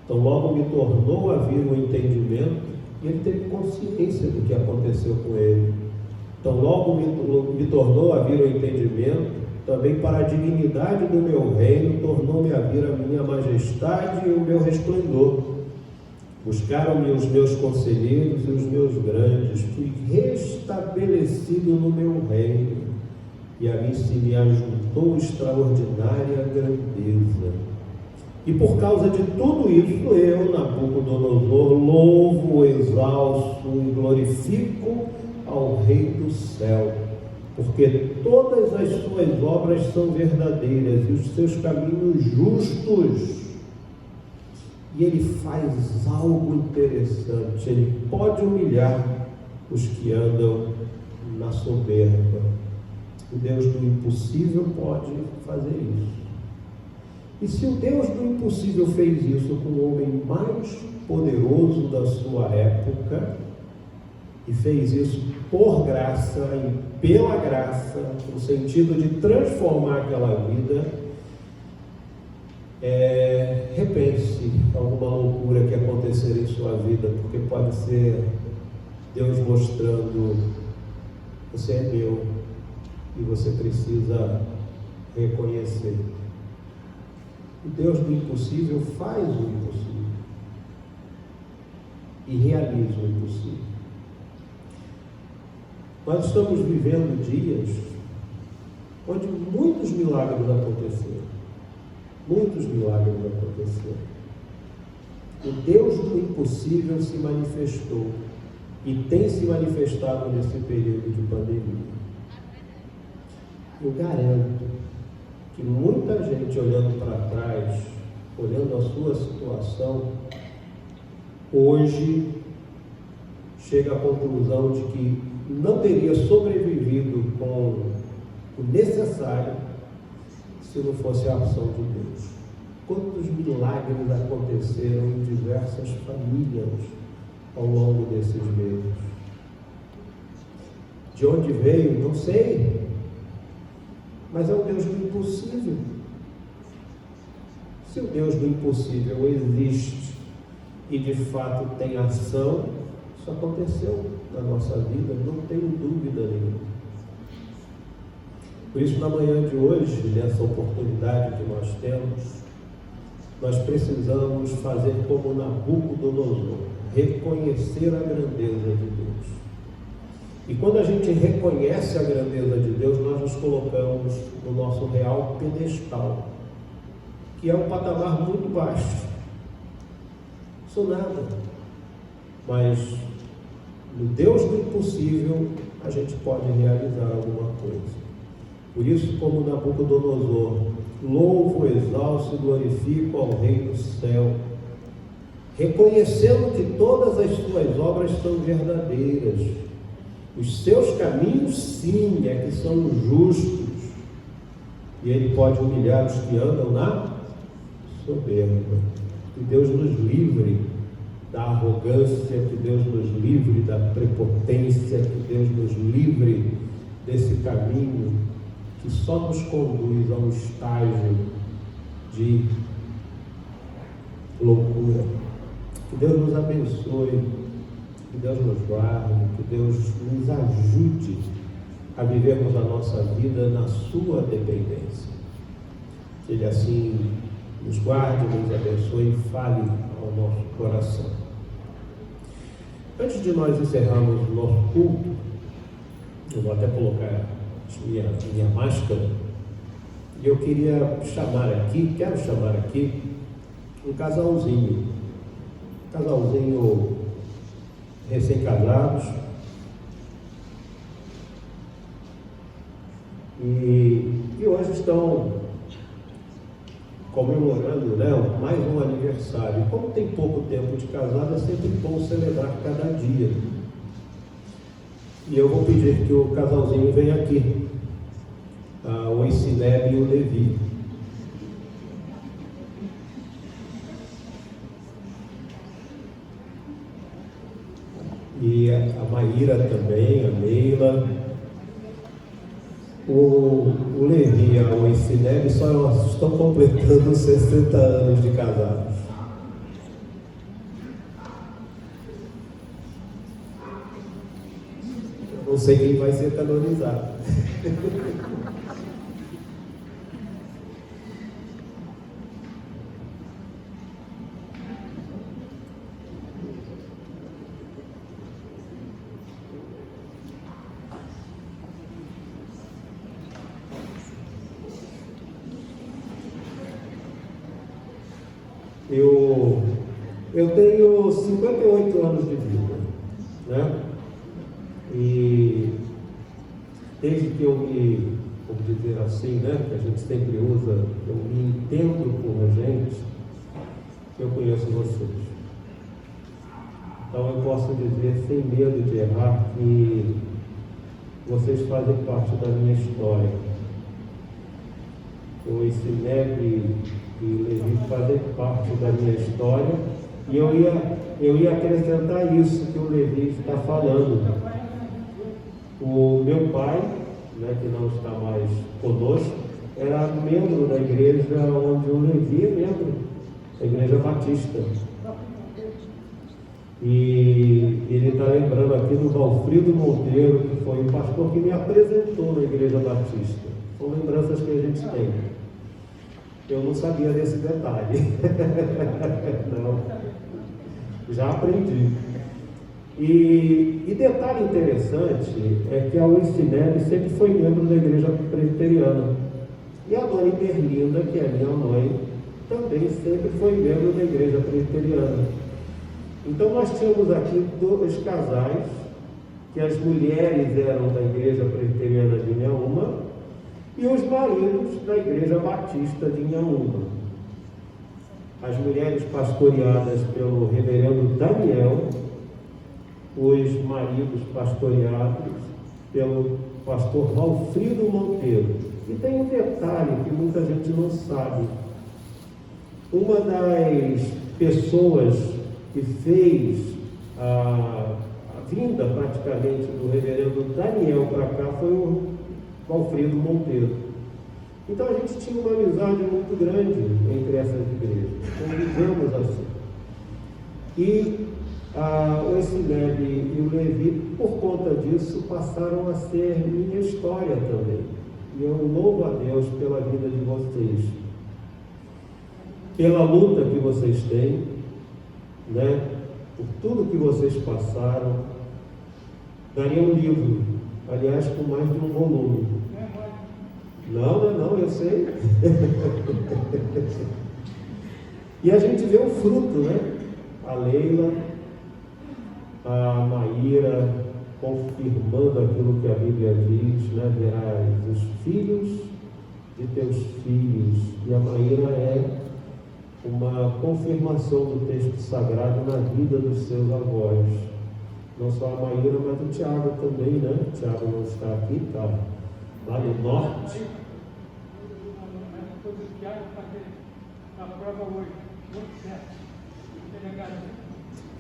Então logo me tornou a vir o entendimento, e ele teve consciência do que aconteceu com ele. Então logo me tornou a vir o entendimento, também para a dignidade do meu reino, tornou-me a vir a minha majestade e o meu resplendor. Buscaram-me os meus conselheiros e os meus grandes, fui restabelecido no meu reino, e a mim se me ajuntou extraordinária grandeza. E por causa de tudo isso, eu, Nabucodonosor, louvo, exalço e glorifico ao Rei do céu, porque todas as suas obras são verdadeiras e os seus caminhos justos. E ele faz algo interessante, ele pode humilhar os que andam na soberba. O Deus do impossível pode fazer isso. E se o Deus do impossível fez isso com o homem mais poderoso da sua época, e fez isso por graça e pela graça, no sentido de transformar aquela vida, repense alguma loucura que acontecer em sua vida, porque pode ser Deus mostrando: você é meu e você precisa reconhecer. O Deus do impossível faz o impossível e realiza o impossível. Nós estamos vivendo dias onde muitos milagres aconteceram. Muitos milagres aconteceram. O Deus do impossível se manifestou e tem se manifestado nesse período de pandemia. Eu garanto que muita gente olhando para trás, olhando a sua situação, hoje chega à conclusão de que não teria sobrevivido com o necessário se não fosse a ação de Deus. Quantos milagres aconteceram em diversas famílias ao longo desses meses? De onde veio? Não sei. Mas é o Deus do impossível. Se o Deus do impossível existe e de fato tem ação, isso aconteceu na nossa vida, não tenho dúvida nenhuma. Por isso, na manhã de hoje, nessa oportunidade que nós temos, nós precisamos fazer como Nabucodonosor, reconhecer a grandeza de Deus. E quando a gente reconhece a grandeza de Deus, nós nos colocamos no nosso real pedestal, que é um patamar muito baixo. Sou nada. Mas no Deus do impossível, a gente pode realizar alguma coisa. Por isso, como Nabucodonosor, louvo, exalço e glorifico ao Rei do céu, reconhecendo que todas as suas obras são verdadeiras. Os seus caminhos, sim, é que são justos. E Ele pode humilhar os que andam na soberba. Que Deus nos livre da arrogância, que Deus nos livre da prepotência, que Deus nos livre desse caminho que só nos conduz a um estágio de loucura. Que Deus nos abençoe, que Deus nos guarde, que Deus nos ajude a vivermos a nossa vida na sua dependência. Que Ele assim nos guarde, nos abençoe e fale ao nosso coração. Antes de nós encerrarmos o nosso culto, eu vou até colocar minha máscara, e eu quero chamar aqui um casalzinho recém-casados, e hoje estão comemorando, mais um aniversário. Como tem pouco tempo de casado, é sempre bom celebrar cada dia. E eu vou pedir que o casalzinho venha aqui, o Isineb e o Levi. E a Maíra também, a Neila. O Levi e o Isineb só estão completando 60 anos de casados. Não sei quem vai ser canonizado. Eu tenho 58 anos de vida, né? E desde que eu me, vamos dizer assim, né, que a gente sempre usa, eu me entendo por gente, eu conheço vocês. Então eu posso dizer, sem medo de errar, que vocês fazem parte da minha história. O Isineb e o Levi fazem parte da minha história, e eu ia acrescentar isso que o Levi está falando. O meu pai, que não está mais conosco, era membro da igreja onde o Levi é membro, a Igreja Batista. E ele está lembrando aqui do Valfrido Monteiro, que foi o pastor que me apresentou na Igreja Batista. São lembranças que a gente tem. Eu não sabia desse detalhe. Não. Já aprendi. E detalhe interessante é que a Luicinelli sempre foi membro da igreja presbiteriana. E a dona Berlinda, que é minha mãe, também sempre foi membro da igreja presbiteriana. Então nós tínhamos aqui 2 casais, que as mulheres eram da igreja presbiteriana de Inhaúma e os maridos da igreja batista de Inhaúma. As mulheres pastoreadas pelo reverendo Daniel, os maridos pastoreados pelo pastor Valfrido Monteiro. E tem um detalhe que muita gente não sabe. Uma das pessoas que fez a vinda praticamente do reverendo Daniel para cá foi o Valfrido Monteiro. Então a gente tinha uma amizade muito grande entre essas igrejas, convivemos assim. E o Essinelli e o Levi, por conta disso, passaram a ser minha história também. E eu louvo a Deus pela vida de vocês, pela luta que vocês têm, né? Por tudo que vocês passaram. Daria um livro, aliás, com mais de um volume. Não, eu sei. E a gente vê o fruto, né? A Leila, a Maíra, confirmando aquilo que a Bíblia diz, né? Verás os filhos de teus filhos. E a Maíra é uma confirmação do texto sagrado na vida dos seus avós. Não só a Maíra, mas o Tiago também, né? O Tiago não está aqui, está lá no norte.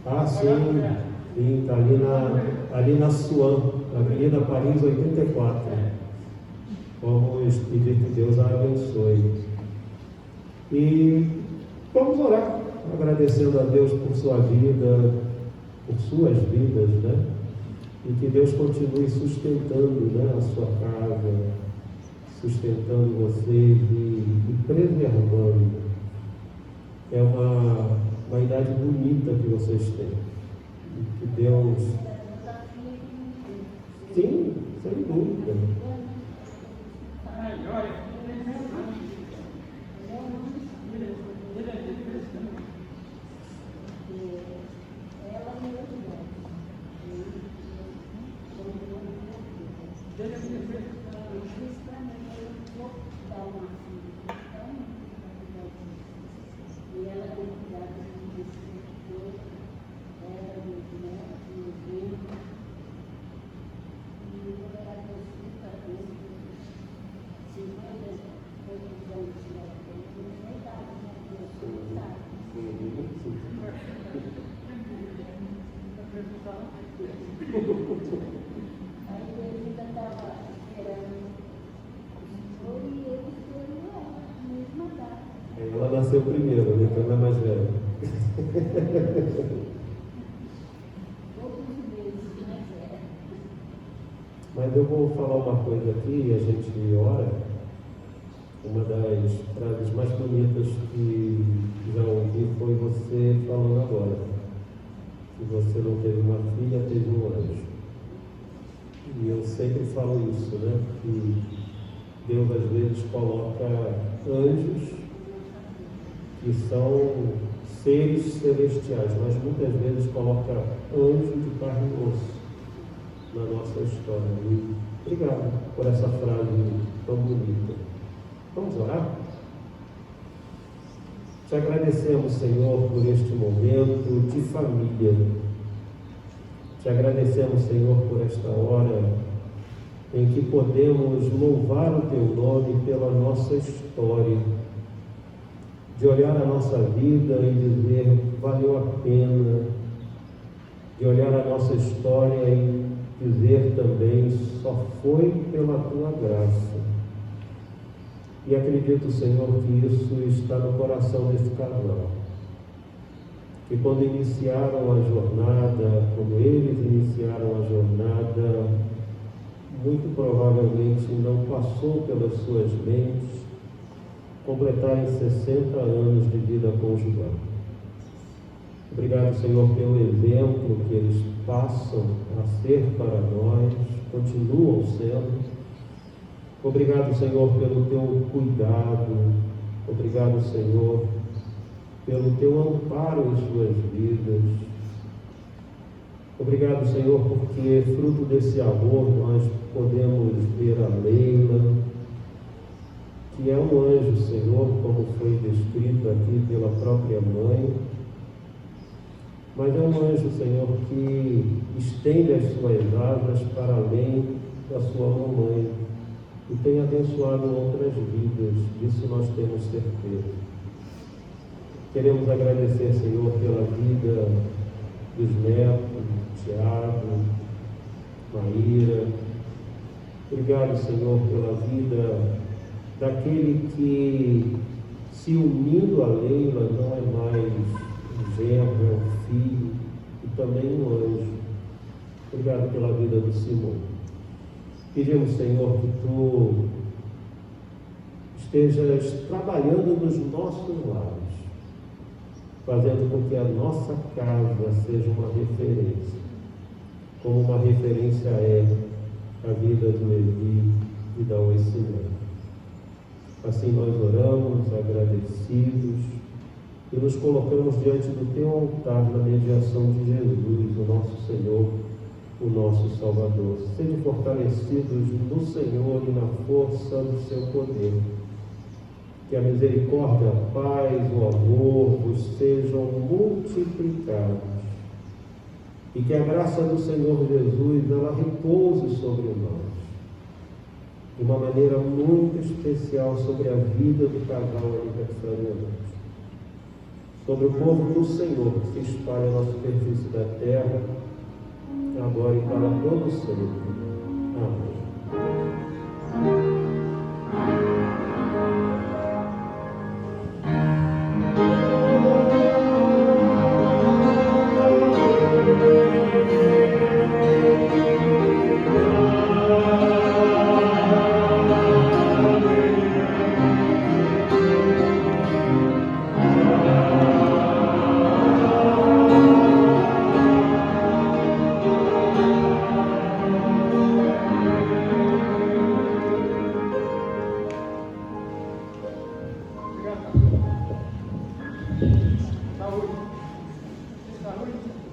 Ah, sim, está ali na Suan, Avenida Paris 84. Vamos pedir que Deus a abençoe. E vamos orar, agradecendo a Deus por sua vida, por suas vidas, né? E que Deus continue sustentando, né, a sua casa, sustentando vocês e preservando. É uma idade bonita que vocês têm. E que Deus... Sim, sem dúvida. Ela nasceu primeiro, né? Então ela é mais velha. Mas eu vou falar uma coisa aqui e a gente ora. Uma das frases mais bonitas que já ouvi foi você falando agora. Que você não teve uma filha, teve um anjo. E eu sempre falo isso, né? Que Deus às vezes coloca anjos que são seres celestiais, mas muitas vezes coloca anjo de carne e osso na nossa história. E obrigado por essa frase tão bonita. Vamos orar? Te agradecemos, Senhor, por este momento de família. Te agradecemos, Senhor, por esta hora em que podemos louvar o Teu nome pela nossa história, de olhar a nossa vida e dizer, valeu a pena, de olhar a nossa história e dizer também, só foi pela Tua graça. E acredito, Senhor, que isso está no coração desse casal. Que quando iniciaram a jornada, quando eles iniciaram a jornada, muito provavelmente não passou pelas suas mentes completarem 60 anos de vida conjugal. Obrigado, Senhor, pelo exemplo que eles passam a ser para nós, continuam sendo. Obrigado, Senhor, pelo teu cuidado. Obrigado, Senhor, pelo teu amparo em suas vidas. Obrigado, Senhor, porque fruto desse amor nós podemos ver a Leila, que é um anjo, Senhor, como foi descrito aqui pela própria mãe, mas é um anjo, Senhor, que estende as suas asas para além da sua mamãe e tem abençoado outras vidas, disso nós temos certeza. Queremos agradecer, Senhor, pela vida dos netos, Tiago, Maíra. Obrigado, Senhor, pela vida daquele que, se unindo a Leila, não é mais um genro, é um filho e também um anjo. Obrigado pela vida do Simão. Pedimos, Senhor, que Tu estejas trabalhando nos nossos lares, fazendo com que a nossa casa seja uma referência, como uma referência é a vida do Levi e da Oecimé. Assim nós oramos, agradecidos, e nos colocamos diante do Teu altar na mediação de Jesus, o nosso Senhor, o nosso Salvador. Sejam fortalecidos no Senhor e na força do Seu poder. Que a misericórdia, a paz, o amor vos sejam multiplicados. E que a graça do Senhor Jesus, ela repouse sobre nós, de uma maneira muito especial, sobre a vida do casal aniversariante, sobre o povo do Senhor que se espalha na superfície da terra, agora e para todo sempre. Amém. Saúde. Saúde.